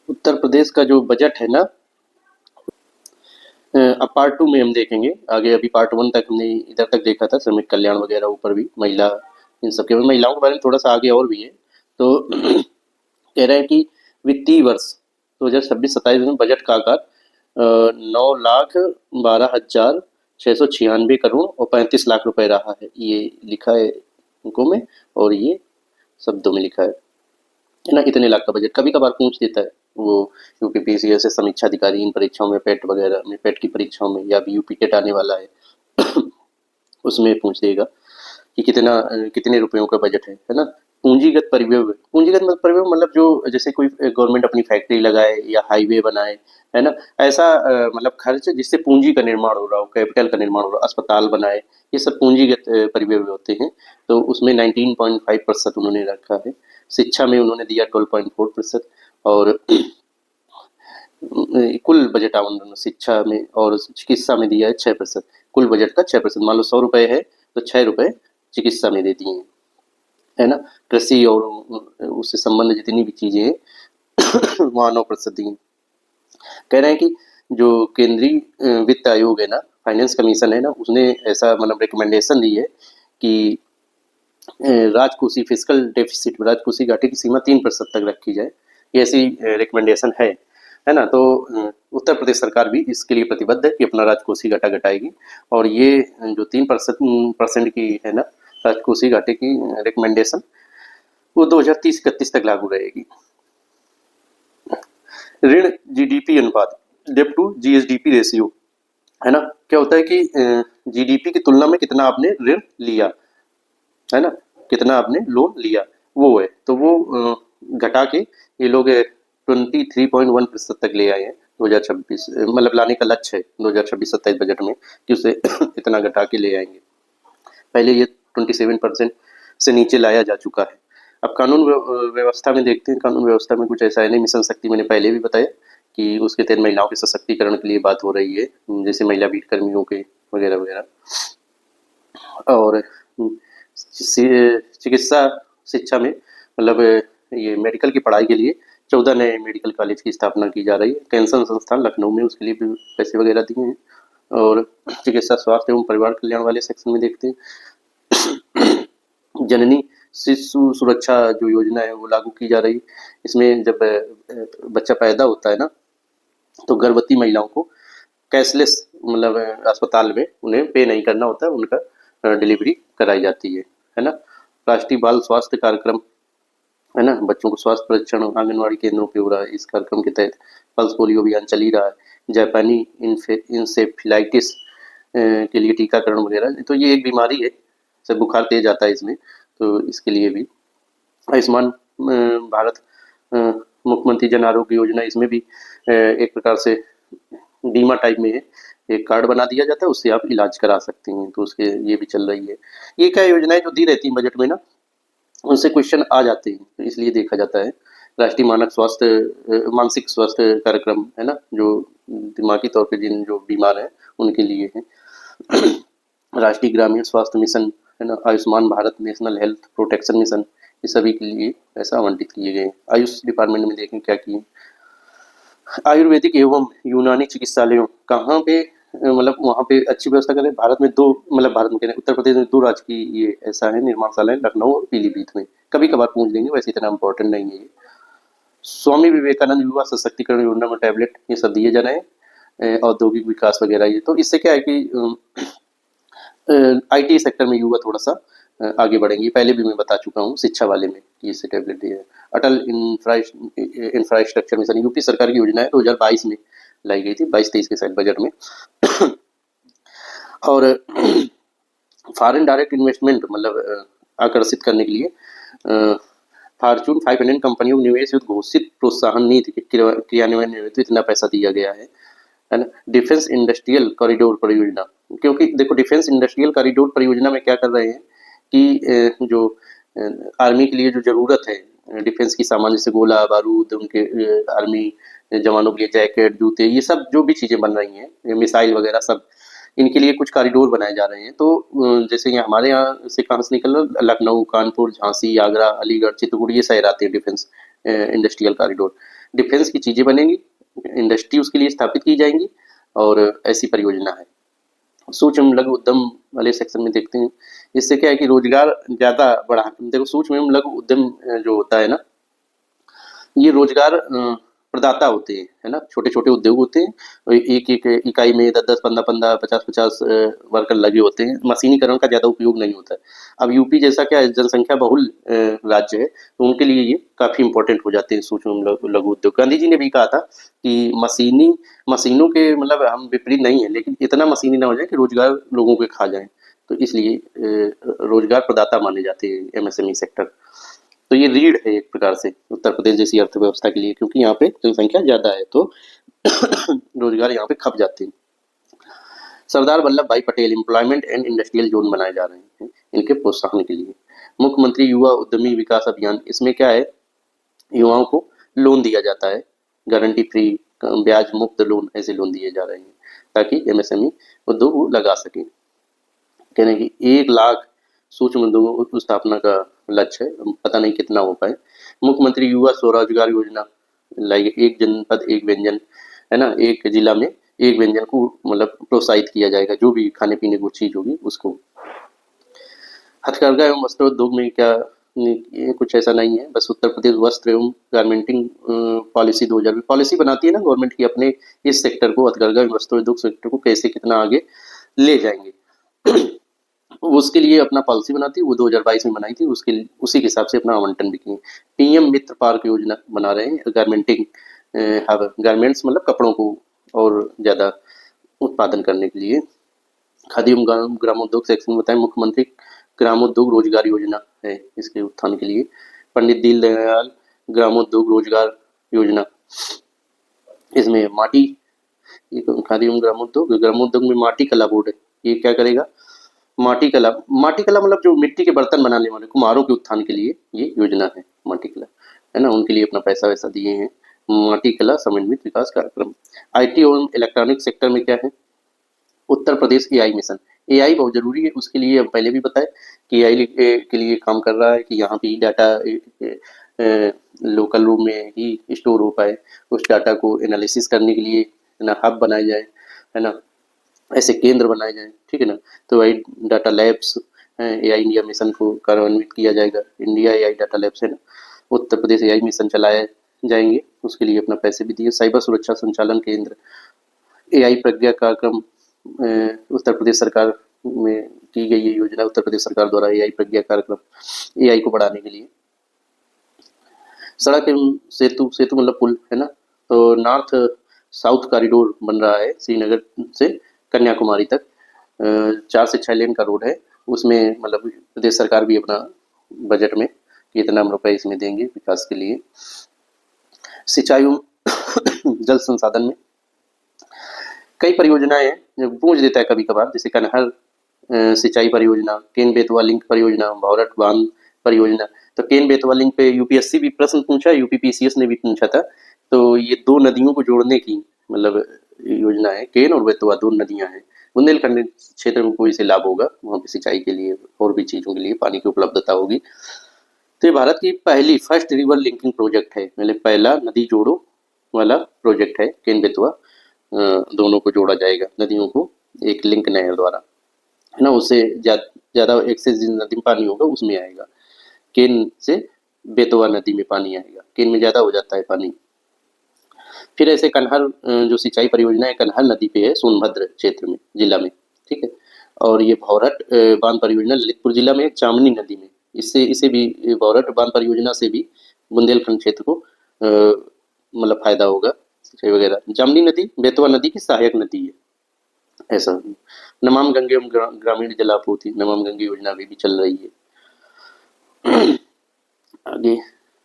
उत्तर प्रदेश का जो बजट है ना, अब पार्ट 2 में हम देखेंगे आगे। अभी पार्ट 1 तक हमने इधर तक देखा था, श्रमिक कल्याण वगैरह, ऊपर भी महिला, इन सब के महिलाओं के बारे में थोड़ा सा आगे और भी है। तो कह रहे हैं कि वित्तीय वर्ष 2026-27 में बजट का आकार 9,12,696 करोड़ और 35 लाख रुपए रहा है, ये लिखा है अंकों में, और ये शब्दों में लिखा है ना। इतने लाख का बजट कभी कभार पूछ देता है वो यूपीपीएससी जैसे समीक्षा अधिकारी इन परीक्षाओं में, पेट वगैरह में, पेट की परीक्षाओं में, या अभी यूपी टेट आने वाला है उसमें पूछ देगा कि कितने रुपयों का बजट है ना। पूंजीगत परिव्यय, पूंजीगत मतलब परिव्यय मतलब जो जैसे कोई गवर्नमेंट अपनी फैक्ट्री लगाए या हाईवे बनाए, है ना, ऐसा मतलब खर्च जिससे पूंजी का निर्माण हो रहा हो, कैपिटल का निर्माण हो रहा हो, अस्पताल बनाए, ये सब पूंजीगत परिव्यय होते हैं। तो उसमें 19.5% उन्होंने रखा है। शिक्षा में उन्होंने दिया 12.4%, और कुल बजट आवंटन शिक्षा में और चिकित्सा में दिया है 6%। कुल बजट का 6%, मान लो 100 रुपए है तो 6 रुपए चिकित्सा में दे दिए हैं, है ना। कृषि और उससे संबंधित जितनी भी चीजें हैं वहाँ 9% दी हैं। कह रहे हैं कि जो केंद्रीय वित्त आयोग है ना, फाइनेंस कमीशन है ना, उसने ऐसा मतलब रिकमेंडेशन दी है कि राजकोषीय फिजिकल डेफिसिट, राजकोषीय घाटे की सीमा 3% तक रखी जाए। ये ऐसी रिकमेंडेशन है ना। तो उत्तर प्रदेश सरकार भी इसके लिए प्रतिबद्ध है कि अपना राजकोषीय घाटा घटाएगी, और ये जो 3% की है ना राजकोषीय घाटे की रिकमेंडेशन, वो 2030-31 तक लागू रहेगी। ऋण जीडीपी अनुपात, डेब्ट टू जीएसडीपी रेशियो, है ना। क्या होता है कि जीडीपी की तुलना में कितना आपने ऋण लिया, है ना, कितना आपने लोन लिया, वो है। तो वो घटा के ये लोग 23.1% तक ले आए हैं 2026, मतलब लाने का लक्ष्य है 2026-27 बजट में कि उसे इतना घटा के ले आएंगे। पहले ये 27% से नीचे लाया जा चुका है। अब कानून व्यवस्था में देखते हैं। कानून व्यवस्था में कुछ ऐसा है नहीं। मिशन शक्ति मैंने पहले भी बताया कि उसके तहत महिलाओं के सशक्तिकरण के लिए बात हो रही है, जैसे महिला बीट कर्मियों के वगैरह वगैरह। और चिकित्सा शिक्षा में मतलब ये मेडिकल की पढ़ाई के लिए 14 नए मेडिकल कॉलेज की स्थापना की जा रही है। कैंसर संस्थान लखनऊ में, उसके लिए भी पैसे वगैरह दिए हैं। और चिकित्सा स्वास्थ्य एवं परिवार कल्याण वाले सेक्शन में देखते हैं, जननी शिशु सुरक्षा जो योजना है वो लागू की जा रही है। इसमें जब बच्चा पैदा होता है ना, तो गर्भवती महिलाओं को कैशलेस मतलब अस्पताल में उन्हें पे नहीं करना होता है, उनका डिलीवरी कराई जाती है ना। राष्ट्रीय बाल स्वास्थ्य कार्यक्रम, है ना, बच्चों को स्वास्थ्य परीक्षण आंगनवाड़ी केंद्रों पे हो रहा है। इस कार्यक्रम के तहत पल्स पोलियो अभियान चल ही रहा है। जापानी इंसेफ्लाइटिस के लिए टीकाकरण वगैरह। तो ये एक बीमारी है, सब बुखार तेज आता है इसमें, तो इसके लिए भी आयुष्मान भारत मुख्यमंत्री जन आरोग्य योजना, इसमें भी एक प्रकार से बीमा टाइप में है। एक कार्ड बना दिया जाता है, उससे आप इलाज करा सकते हैं, तो उसके ये भी चल रही है। ये क्या योजनाएं जो दी रहती हैं बजट में ना, उनसे क्वेश्चन आ जाते हैं, तो इसलिए देखा जाता है। राष्ट्रीय मानक स्वास्थ्य मानसिक स्वास्थ्य कार्यक्रम, है ना, जो दिमागी तौर पे जिन जो बीमार हैं उनके लिए है। राष्ट्रीय ग्रामीण स्वास्थ्य मिशन, है ना, Ayushman Bharat national health protection mission, ये सभी के लिए पैसा आवंटित किए गए। आयुष डिपार्टमेंट में देखें क्या किए। आयुर्वेदिक एवं यूनानी चिकित्सालयों कहाँ पे मतलब वहाँ पे अच्छी व्यवस्था करें। भारत में दो, मतलब भारत में कह रहे हैं, उत्तर प्रदेश में 2 राज्य की ये ऐसा है निर्माणशाला है, लखनऊ और पीलीभीत में। कभी कभार पूछ देंगे, वैसे इतना इम्पोर्टेंट नहीं है ये। स्वामी विवेकानंद युवा सशक्तिकरण योजना में टैबलेट ये सब दिए जा रहे हैं, औद्योगिक विकास वगैरह। ये तो इससे क्या है कि आईटी सेक्टर में युवा थोड़ा सा आगे बढ़ेंगे। पहले भी मैं बता चुका हूँ शिक्षा वाले में कि इससे टैबलेट दिए। अटल इंफ्रास्ट्रक्चर मिशन यूपी सरकार की योजना है, 2022 में लाई गई थी, 22-23 के साल बजट में। और फॉरेन डायरेक्ट इन्वेस्टमेंट मतलब आकर्षित करने के लिए फॉर्चून 500 कंपनियों को निवेश घोषित प्रोत्साहन नीति के क्रियान्वयन में तो इतना पैसा दिया गया है ना। डिफेंस इंडस्ट्रियल कॉरिडोर परियोजना, क्योंकि देखो डिफेंस इंडस्ट्रियल कॉरिडोर परियोजना में क्या कर रहे हैं कि जो आर्मी के लिए जो जरूरत है डिफेंस की सामान, जैसे गोला बारूद, उनके आर्मी जवानों के लिए जैकेट, जूते, ये सब जो भी चीजें बन रही हैं, मिसाइल वगैरह सब, इनके लिए कुछ कॉरिडोर बनाए जा रहे हैं। तो जैसे ये हमारे यहाँ से कहाँ से निकल रहा, लखनऊ, कानपुर, झांसी, आगरा, अलीगढ़, चित्रकूट, ये शहर आते हैं डिफेंस इंडस्ट्रियल कॉरिडोर। डिफेंस की चीज़ें बनेंगी, इंडस्ट्री उसके लिए स्थापित की जाएंगी, और ऐसी परियोजना है। सूक्ष्म लघु उद्यम वाले सेक्शन में देखते हैं, इससे क्या है कि रोजगार ज़्यादा बढ़ा। देखो सूक्ष्म एवं लघु उद्यम जो होता है ना, ये रोजगार प्रदाता होते हैं, है ना, छोटे छोटे उद्योग होते हैं, और एक एक इकाई में 10-10, 15-15, 50-50 वर्कर लगे होते हैं। मशीनीकरण का ज़्यादा उपयोग नहीं होता है। अब यूपी जैसा क्या है, जनसंख्या बहुल राज्य है, तो उनके लिए ये काफ़ी इंपॉर्टेंट हो जाते हैं सूक्ष्म एवं लघु उद्योग। गांधी जी ने भी कहा था कि मशीनों के मतलब हम विपरीत नहीं है, लेकिन इतना मशीनी ना हो जाए कि रोजगार लोगों के खा जाए। तो इसलिए रोजगार प्रदाता माने जाते हैं एमएसएमई सेक्टर। तो ये रीढ़ है एक प्रकार से उत्तर प्रदेश जैसी अर्थव्यवस्था के लिए, क्योंकि यहाँ पे जनसंख्या ज़्यादा है, तो रोजगार यहाँ पे खप जाते हैं। सरदार वल्लभ भाई Patel employment and industrial zone बनाए जा रहे हैं इनके प्रोत्साहन के लिए। मुख्यमंत्री युवा उद्यमी विकास अभियान, इसमें क्या है, युवाओं को लोन दिया जाता है, गारंटी फ्री, ब्याज मुक्त लोन, ऐसे लोन दिए जा रहे हैं ताकि एमएसएमई उद्योग लगा सकें। कहने की 1 लाख सूक्ष्म उद्योगों की स्थापना का लक्ष्य है, पता नहीं कितना हो पाए। मुख्यमंत्री युवा स्वरोजगार योजना लाइए, एक जनपद एक व्यंजन, है ना, एक जिला में एक व्यंजन को मतलब प्रोत्साहित किया जाएगा, जो भी खाने पीने की चीज होगी उसको। हथकरघा एवं वस्त्रोद्योग में क्या, ये कुछ ऐसा नहीं है, बस उत्तर प्रदेश वस्त्र एवं गारमेंटिंग पॉलिसी 2020 पॉलिसी बनाती है ना गवर्नमेंट की, अपने इस सेक्टर को, हथकरघा एवं वस्त्रोद्योग सेक्टर को कैसे कितना आगे ले जाएंगे उसके लिए अपना पॉलिसी बनाती है। वो 2022 में बनाई थी, उसी के हिसाब से अपना आवंटन भी किए। पीएम मित्र पार्क योजना बना रहे हैं, गारमेंटिंग हब, गारमेंट्स मतलब कपड़ों को और ज़्यादा उत्पादन करने के लिए। खादी एवं ग्रामोद्योग सेक्शन में बताएं, मुख्यमंत्री ग्रामोद्योग रोजगार योजना है इसके उत्थान के लिए। पंडित दीनदयाल ग्रामोद्योग रोजगार योजना, इसमें माटी, खादी एवं ग्रामोद्योग में माटी कला बोर्ड है, ये क्या करेगा, माटी कला मतलब जो मिट्टी के बर्तन बनाने वाले कुम्हारों के उत्थान के लिए ये योजना है माटी कला, है ना, उनके लिए अपना पैसा वैसा दिए हैं। माटी कला समन्वित विकास कार्यक्रम। आईटी और इलेक्ट्रॉनिक सेक्टर में क्या है, Uttar Pradesh AI mission. AI बहुत जरूरी है, उसके लिए हम पहले भी बताए कि एआई के लिए काम कर रहा है कि यहाँ पे डाटा लोकल रूम में ही स्टोर हो पाए, उस डाटा को एनालिसिस करने के लिए ना हब बनाए जाए, है ना, ऐसे केंद्र बनाए जाएं, ठीक है ना। तो वही data labs AI India mission को कार्यान्वित किया जाएगा। इंडिया एआई डाटा लैब्स है ना, उत्तर प्रदेश एआई मिशन चलाए जाएंगे, उसके लिए अपना पैसे भी दिए। साइबर सुरक्षा संचालन केंद्र, एआई प्रज्ञा कार्यक्रम उत्तर प्रदेश सरकार में की गई ये योजना, उत्तर प्रदेश सरकार द्वारा एआई प्रज्ञा कार्यक्रम एआई को बढ़ाने के लिए। सड़क एवं सेतु मतलब पुल, है ना, तो नॉर्थ साउथ कॉरिडोर बन रहा है श्रीनगर से कन्याकुमारी तक, 4 से 6 लेन का रोड है, उसमें मतलब प्रदेश सरकार भी अपना बजट में कितना रुपए इसमें देंगे विकास के लिए। सिंचाई जल संसाधन में कई परियोजनाएं हैं जो गूंज देता है कभी कभार, जैसे कनहर सिंचाई परियोजना, केन बेतवा लिंक परियोजना, भौरट बांध परियोजना। तो केन बेतवा लिंक पे यूपीएससी भी प्रश्न पूछा, यूपीपीसीएस ने भी पूछा था। तो ये 2 नदियों को जोड़ने की मतलब योजना है, केन और बेतवा 2 नदियां हैं। बुंदेलखंड क्षेत्र में कोई से लाभ होगा, वहाँ पे सिंचाई के लिए और भी चीजों के लिए पानी की उपलब्धता होगी। तो ये भारत की पहली फर्स्ट रिवर लिंकिंग प्रोजेक्ट है, मतलब पहला नदी जोड़ो वाला प्रोजेक्ट है। केन बेतवा दोनों को जोड़ा जाएगा, नदियों को एक लिंक नहर द्वारा, है ना, उससे ज़्यादा एक्सेस जिस नदी में पानी होगा उसमें आएगा, केन से बेतवा नदी में पानी आएगा, केन में ज़्यादा हो जाता है पानी। फिर ऐसे कनहर जो सिंचाई परियोजना है कनहर नदी पे है, सोनभद्र क्षेत्र में जिला में, ठीक है। और ये भौरट बांध परियोजना ललितपुर जिला में, चामनी नदी में, इसे भी भौरट बांध परियोजना से भी बुंदेलखंड क्षेत्र को मतलब फायदा होगा सिंचाई वगैरह। जामनी नदी बेतवा नदी की सहायक नदी है, ऐसा। नमाम गंगे ग्रामीण जलापूर्ति, नमाम गंगे योजना अभी भी चल रही है। आगे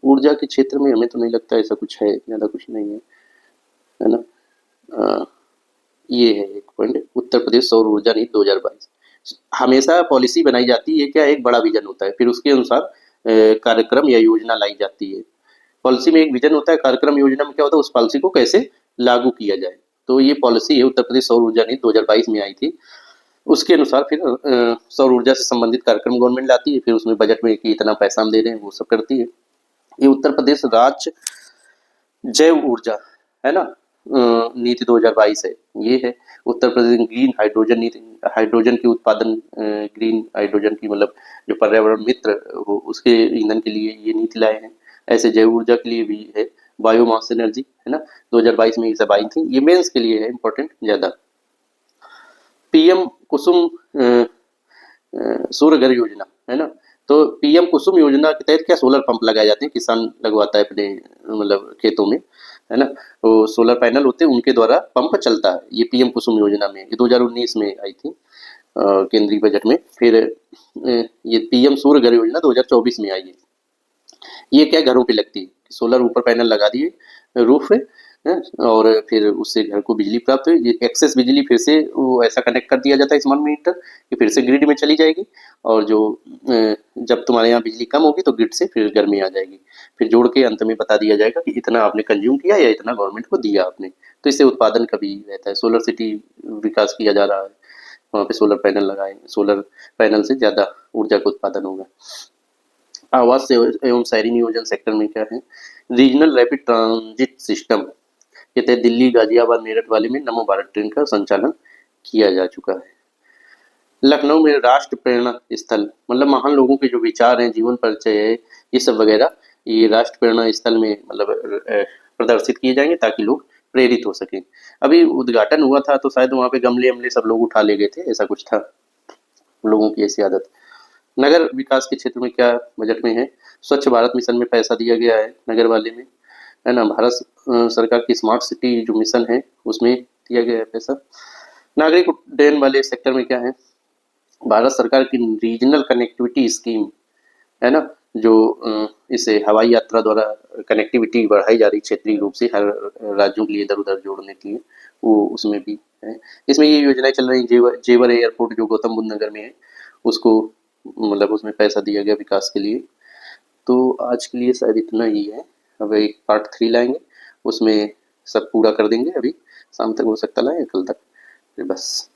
ऊर्जा के क्षेत्र में हमें तो नहीं लगता ऐसा कुछ है, ज़्यादा कुछ नहीं है ना। ये है एक पॉइंट, उत्तर प्रदेश सौर ऊर्जा नीति 2022। हमेशा पॉलिसी बनाई जाती है, क्या एक बड़ा विजन होता है, फिर उसके अनुसार कार्यक्रम या योजना लाई जाती है। पॉलिसी में एक विजन होता है, कार्यक्रम योजना में क्या होता है, उस पॉलिसी को कैसे लागू किया जाए। तो ये पॉलिसी है उत्तर प्रदेश सौर ऊर्जा नीति 2022 में आई थी। उसके अनुसार फिर सौर ऊर्जा से संबंधित कार्यक्रम गवर्नमेंट लाती है, फिर उसमें बजट में कि इतना पैसा हम दे रहे हैं वो सब करती है। ये उत्तर प्रदेश राज्य जैव ऊर्जा है ना नीति 2022 है, ये है। उत्तर प्रदेश ग्रीन हाइड्रोजन नीति, हाइड्रोजन के उत्पादन, ग्रीन हाइड्रोजन की मतलब जो पर्यावरण मित्र हो उसके ईंधन के लिए ये नीति लाए हैं। ऐसे जैव ऊर्जा के लिए भी है, बायोमास एनर्जी है ना, 2022 में ये सब आई थी। ये मेंस के लिए है इंपॉर्टेंट ज्यादा। पीएम कुसुम सूर्य घर योजना है ना, तो पीएम कुसुम योजना के तहत क्या सोलर पंप लगाए जाते हैं, किसान लगवाता है अपने मतलब खेतों में है ना, तो सोलर पैनल होते हैं उनके द्वारा पंप चलता है। ये पीएम कुसुम योजना में, ये 2019 में आई थी केंद्रीय बजट में। फिर ये पीएम सूर्य घर योजना 2024 में आई है। ये क्या घरों पे लगती है, सोलर ऊपर पैनल लगा दिए रूफ पे है, और फिर उससे घर को बिजली प्राप्त हुई। ये एक्सेस बिजली फिर से वो ऐसा कनेक्ट कर दिया जाता है स्मार्ट मीटर कि फिर से ग्रिड में चली जाएगी, और जो जब तुम्हारे यहाँ बिजली कम होगी तो ग्रिड से फिर घर में आ जाएगी। फिर जोड़ के अंत में बता दिया जाएगा कि इतना आपने कंज्यूम किया या इतना गवर्नमेंट को दिया आपने। तो इससे उत्पादन का भी रहता है। सोलर सिटी विकास किया जा रहा है, वहाँ पे सोलर पैनल लगाए, सोलर पैनल से ज़्यादा ऊर्जा का उत्पादन होगा। आवास एवं शहरी नियोजन सेक्टर में क्या है, रीजनल रैपिड ट्रांजिट सिस्टम के तहत दिल्ली, गाजियाबाद, मेरठ वाले में नमो भारत ट्रेन का संचालन किया जा चुका है। लखनऊ में राष्ट्र प्रेरणा स्थल, मतलब महान लोगों के जो विचार हैं, जीवन परिचय है, ये सब वगैरह, ये राष्ट्र प्रेरणा स्थल में मतलब प्रदर्शित किए जाएंगे ताकि लोग प्रेरित हो सकें। अभी उद्घाटन हुआ था तो शायद वहाँ पे गमले अमले सब लोग उठा ले गए थे, ऐसा कुछ था, लोगों की ऐसी आदत। नगर विकास के क्षेत्र में क्या बजट में है, स्वच्छ भारत मिशन में पैसा दिया गया है नगर वाले में है ना, भारत सरकार की स्मार्ट सिटी जो मिशन है उसमें दिया गया है पैसा। नागरिक उड्डयन वाले सेक्टर में क्या है, भारत सरकार की रीजनल कनेक्टिविटी स्कीम है ना, जो इसे हवाई यात्रा द्वारा कनेक्टिविटी बढ़ाई जा रही क्षेत्रीय रूप से हर राज्यों के लिए इधर उधर जोड़ने के लिए, वो उसमें भी है। इसमें ये योजनाएं चल रही, जेवर एयरपोर्ट जो गौतम बुद्ध नगर में है उसको मतलब उसमें पैसा दिया गया विकास के लिए। तो आज के लिए शायद इतना ही है। अब एक पार्ट 3 लाएंगे, उसमें सब पूरा कर देंगे। अभी शाम तक हो सकता लाए, कल तक, फिर बस।